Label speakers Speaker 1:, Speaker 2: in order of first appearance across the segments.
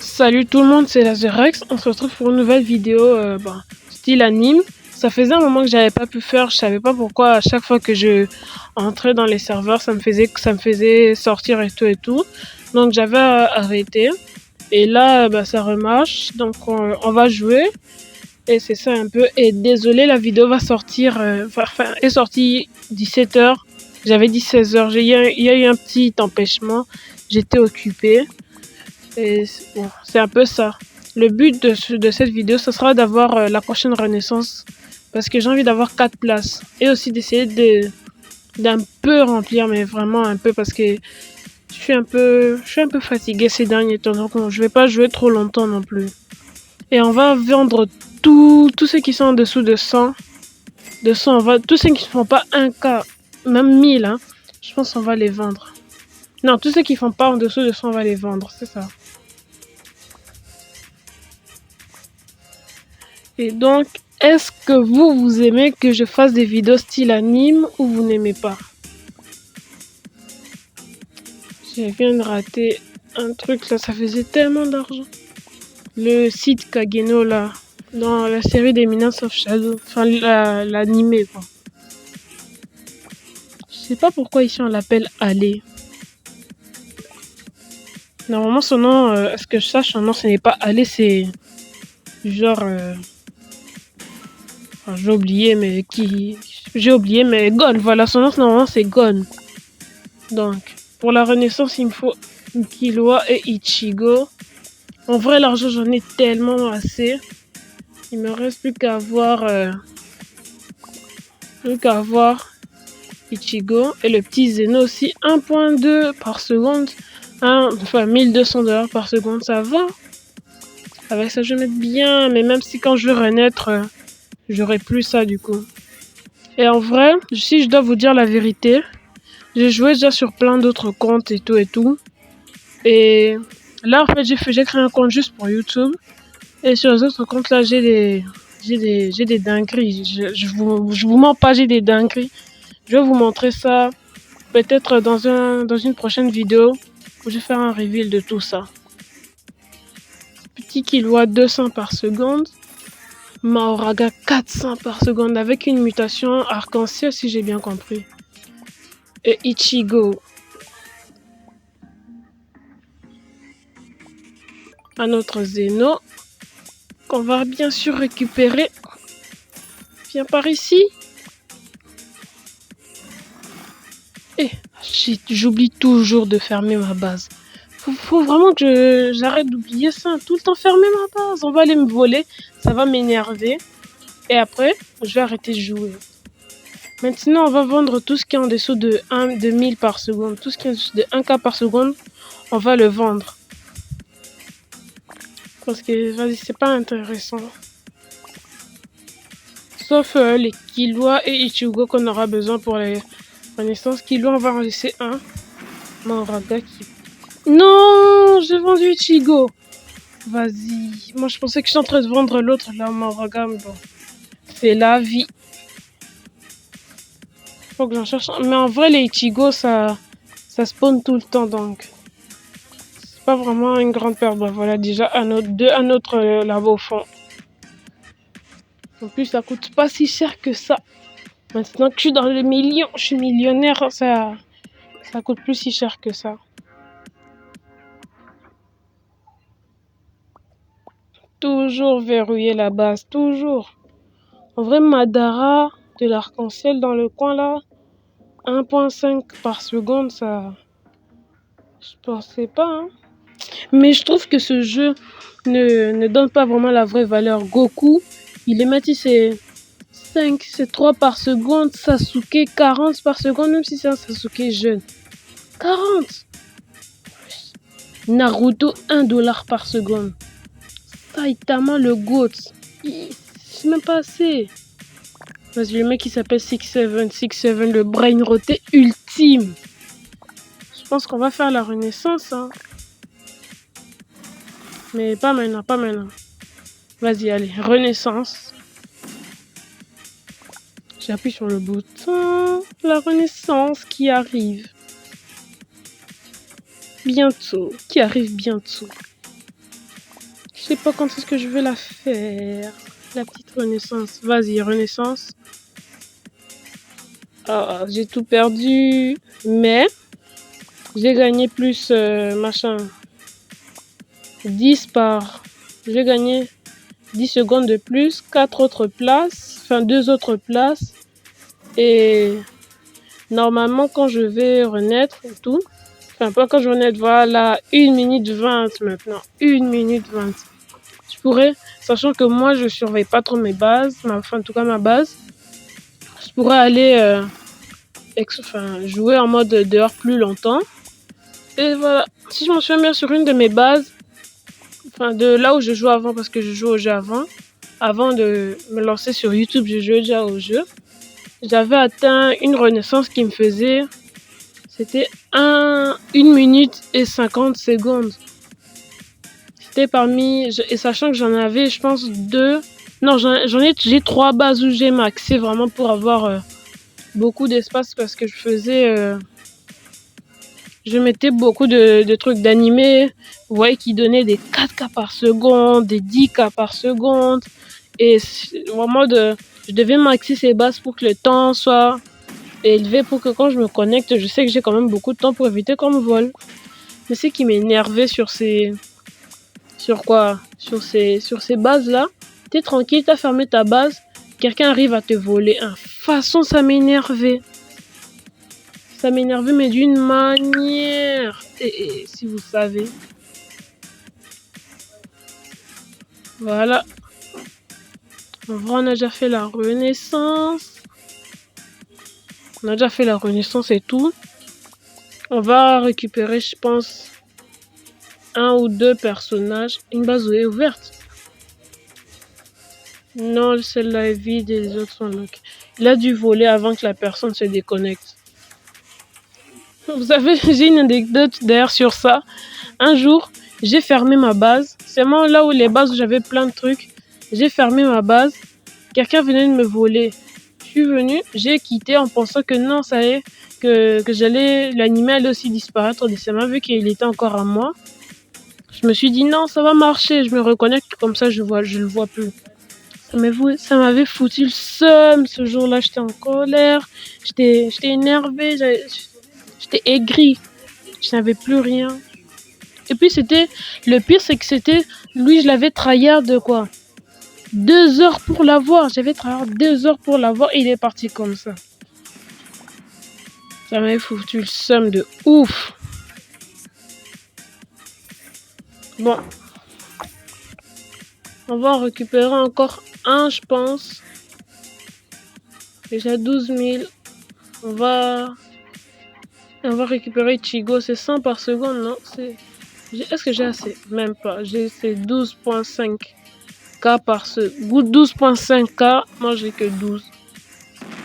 Speaker 1: Salut tout le monde, c'est Lazerex. On se retrouve pour une nouvelle vidéo style anime. Ça faisait un moment que j'avais pas pu faire, je savais pas pourquoi à chaque fois que je entrais dans les serveurs, ça me faisait sortir et tout. Donc j'avais arrêté. Et là, ça remarche. Donc on va jouer. Et c'est ça un peu. Et désolé, la vidéo va sortir, est sortie 17h. J'avais dit 16h. Il y a eu un petit empêchement. J'étais occupée. Et bon, c'est un peu ça. Le but de cette vidéo, ce sera d'avoir la prochaine renaissance. Parce que j'ai envie d'avoir 4 places. Et aussi d'essayer d'un peu remplir, mais vraiment un peu. Parce que je suis un peu fatiguée ces derniers temps. Donc je vais pas jouer trop longtemps non plus. Et on va vendre tous ceux qui sont en dessous de 100. Tous ceux qui ne font pas 1K, même 1000. Hein, je pense qu'on va les vendre. Non, tous ceux qui ne font pas en dessous de 100, on va les vendre. C'est ça. Et donc, est-ce que vous aimez que je fasse des vidéos style anime ou vous n'aimez pas? Je viens de rater un truc là, ça faisait tellement d'argent. Le site Kageno là, dans la série des Minions of Shadow, enfin l'animé quoi. Je sais pas pourquoi ici on l'appelle Allez. Normalement son nom, à ce que je sache, son nom ce n'est pas Allez, c'est genre... Enfin, j'ai oublié, mais Gon, voilà, son nom normalement c'est Gon. Donc, pour la renaissance, il me faut Killua et Ichigo. En vrai, l'argent, j'en ai tellement assez. Il me reste plus qu'à avoir Ichigo et le petit Zeno aussi. 1.2 par seconde. Enfin, 1200 $ par seconde, ça va. Avec ça, je vais mettre bien. Mais même si quand je vais renaître, j'aurai plus ça du coup. Et en vrai, si je dois vous dire la vérité, j'ai joué déjà sur plein d'autres comptes et tout. Et là, en fait, j'ai créé un compte juste pour YouTube. Et sur les autres comptes, là, j'ai des dingueries. Je vous mens pas, j'ai des dingueries. Je vais vous montrer ça peut-être dans une prochaine vidéo où je vais faire un reveal de tout ça. Petit Killua 200 par seconde. Mahoraga 400 par seconde avec une mutation arc-en-ciel si j'ai bien compris. Et Ichigo. Un autre Zeno qu'on va bien sûr récupérer. Viens par ici. Eh, j'oublie toujours de fermer ma base. Faut vraiment que j'arrête d'oublier ça. Tout le temps fermer ma base. On va aller me voler. Ça va m'énerver. Et après, je vais arrêter de jouer. Maintenant, on va vendre tout ce qui est en dessous de 1000 par seconde. Tout ce qui est en dessous de 1K par seconde, on va le vendre. Parce que, vas-y, c'est pas intéressant. Sauf les Killua et Ichigo qu'on aura besoin pour les renaissances. Killua, on va en laisser un. Mahoraga qui... Non, j'ai vendu Ichigo. Vas-y. Moi, je pensais que je suis en train de vendre l'autre, là, Mahoraga. Mais bon, c'est la vie. Faut que j'en cherche. Mais en vrai, les Ichigo, ça spawn tout le temps, donc... C'est pas vraiment une grande perte. Bon, voilà, déjà, un autre là-bas au fond. En plus, ça coûte pas si cher que ça. Maintenant que je suis dans le million, je suis millionnaire, ça coûte plus si cher que ça. Toujours verrouiller la base, toujours. En vrai, Madara de l'arc-en-ciel dans le coin là, 1.5 par seconde, ça... Je pensais pas, hein. Mais je trouve que ce jeu ne donne pas vraiment la vraie valeur. Goku, il est Métis, c'est 5, c'est 3 par seconde. Sasuke, 40 par seconde, même si c'est un Sasuke jeune. 40! Naruto, 1 $ par seconde. Saitama, le GOAT. C'est même pas assez. Vas-y, le mec il s'appelle 67, le brain roté ultime. Je pense qu'on va faire la renaissance, hein. Mais pas maintenant, pas maintenant. Vas-y, allez, renaissance. J'appuie sur le bouton. La renaissance qui arrive. Bientôt. Qui arrive bientôt. Je sais pas quand est-ce que je vais la faire. La petite renaissance. Vas-y, renaissance. Ah, j'ai tout perdu. Mais j'ai gagné plus machin. 10 par. J'ai gagné 10 secondes de plus. 4 autres places. Enfin, 2 autres places. Et normalement, quand je vais renaître et tout. Enfin, pas quand je vais renaître. Voilà. 1 minute 20 maintenant. 1 minute 20. Je pourrais, sachant que moi, je surveille pas trop mes bases. Enfin, en tout cas, ma base. Je pourrais aller jouer en mode dehors plus longtemps. Et voilà, si je m'en souviens bien sur une de mes bases, enfin de là où je jouais avant, parce que je joue au jeu avant de me lancer sur YouTube, je jouais déjà au jeu. J'avais atteint une renaissance qui me faisait, c'était 1 minute et 50 secondes. C'était et sachant que j'en avais, je pense, 2. Non, j'ai 3 bases où j'ai maxé vraiment pour avoir beaucoup d'espace parce que je mettais beaucoup de trucs d'animé, vous voyez, qui donnaient des 4K par seconde, des 10K par seconde. Et vraiment, je devais maxer ces bases pour que le temps soit élevé, pour que quand je me connecte, je sais que j'ai quand même beaucoup de temps pour éviter qu'on me vole. Mais ce qui m'énervait sur ces bases-là, t'es tranquille, t'as fermé ta base, quelqu'un arrive à te voler. De toute façon, ça m'énervait. Ça m'énervait, mais d'une manière. Et si vous savez. Voilà. En vrai, on a déjà fait la renaissance. On a déjà fait la renaissance et tout. On va récupérer, je pense, 1 ou 2 personnages. Une base est ouverte. Non, celle-là est vide et les autres sont lock. Il a dû voler avant que la personne se déconnecte. Vous savez, j'ai une anecdote d'ailleurs sur ça. Un jour, j'ai fermé ma base. C'est vraiment là où les bases où j'avais plein de trucs. J'ai fermé ma base. Quelqu'un venait de me voler. Je suis venue, j'ai quitté en pensant que non, ça y est, que l'animé allait aussi disparaître de ses mains vu qu'il était encore à moi. Je me suis dit non, ça va marcher, je me reconnecte comme ça, je le vois plus. Ça m'avait foutu le seum ce jour-là, j'étais en colère, j'étais énervée, j'étais aigrie, je n'avais plus rien. Et puis le pire c'est que lui je l'avais tryhard de quoi 2 heures pour l'avoir, j'avais tryhard 2 heures pour l'avoir et il est parti comme ça. Ça m'avait foutu le seum de ouf. Bon. On va en récupérer encore un, je pense. Déjà 12 000. On va récupérer Chigo. C'est 100 par seconde, non? Est-ce que j'ai assez? Même pas. C'est 12.5 K par seconde. 12.5 K. Moi, j'ai que 12.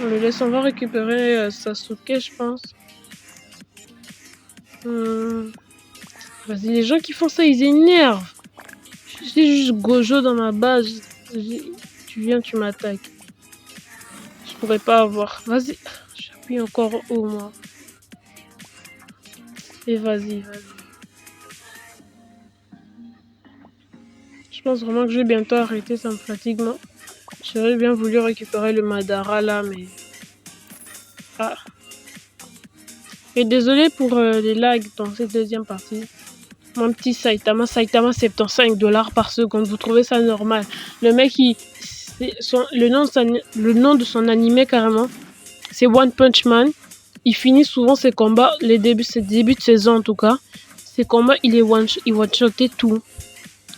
Speaker 1: On le laisse. On va récupérer Sasuke, je pense. Vas-y, les gens qui font ça, ils énervent. J'ai juste Gojo dans ma base. Tu viens, tu m'attaques. Je pourrais pas avoir. Vas-y. J'appuie encore haut, moi. Et vas-y. Je pense vraiment que je vais bientôt arrêter, ça me fatigue, moi. J'aurais bien voulu récupérer le Madara, là, mais... Ah. Et désolé pour les lags dans cette deuxième partie. Mon petit Saitama 75 $ par seconde. Vous trouvez ça normal? Le mec, le nom de son animé, carrément, c'est One Punch Man. Il finit souvent ses combats, ses débuts de saison en tout cas. Ses combats, il one-shotait tout.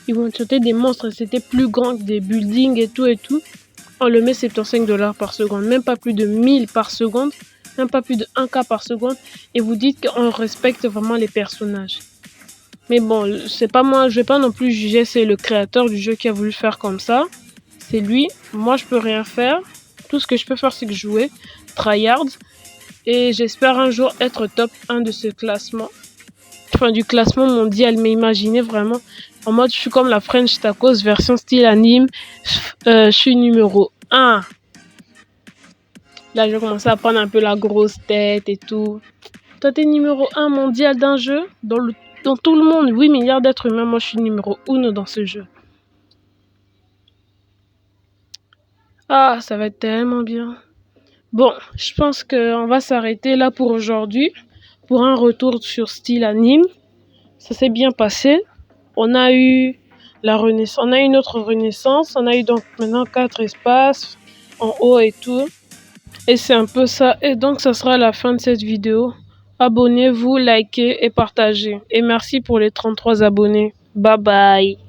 Speaker 1: Il one-shotait des monstres. C'était plus grand que des buildings et tout et tout. On le met 75 $ par seconde. Même pas plus de 1000 par seconde. Même pas plus de 1K par seconde. Et vous dites qu'on respecte vraiment les personnages. Mais bon, c'est pas moi, je vais pas non plus juger, c'est le créateur du jeu qui a voulu faire comme ça. C'est lui. Moi, je peux rien faire. Tout ce que je peux faire, c'est que jouer, tryhard. Et j'espère un jour être top 1 de ce classement. Enfin, du classement mondial. Mais imaginez vraiment, en mode, je suis comme la French Tacos version style anime. Je suis numéro 1. Là, je vais commencer à prendre un peu la grosse tête et tout. Toi, t'es numéro 1 mondial d'un jeu dans tout le monde, 8 milliards d'êtres humains. Moi, je suis numéro 1 dans ce jeu. Ah, ça va être tellement bien. Bon, je pense qu'on va s'arrêter là pour aujourd'hui, pour un retour sur style anime. Ça s'est bien passé. On a eu la renaissance, on a eu une autre renaissance. On a eu donc maintenant 4 espaces en haut et tout. Et c'est un peu ça. Et donc, ça sera la fin de cette vidéo. Abonnez-vous, likez et partagez. Et merci pour les 33 abonnés. Bye bye.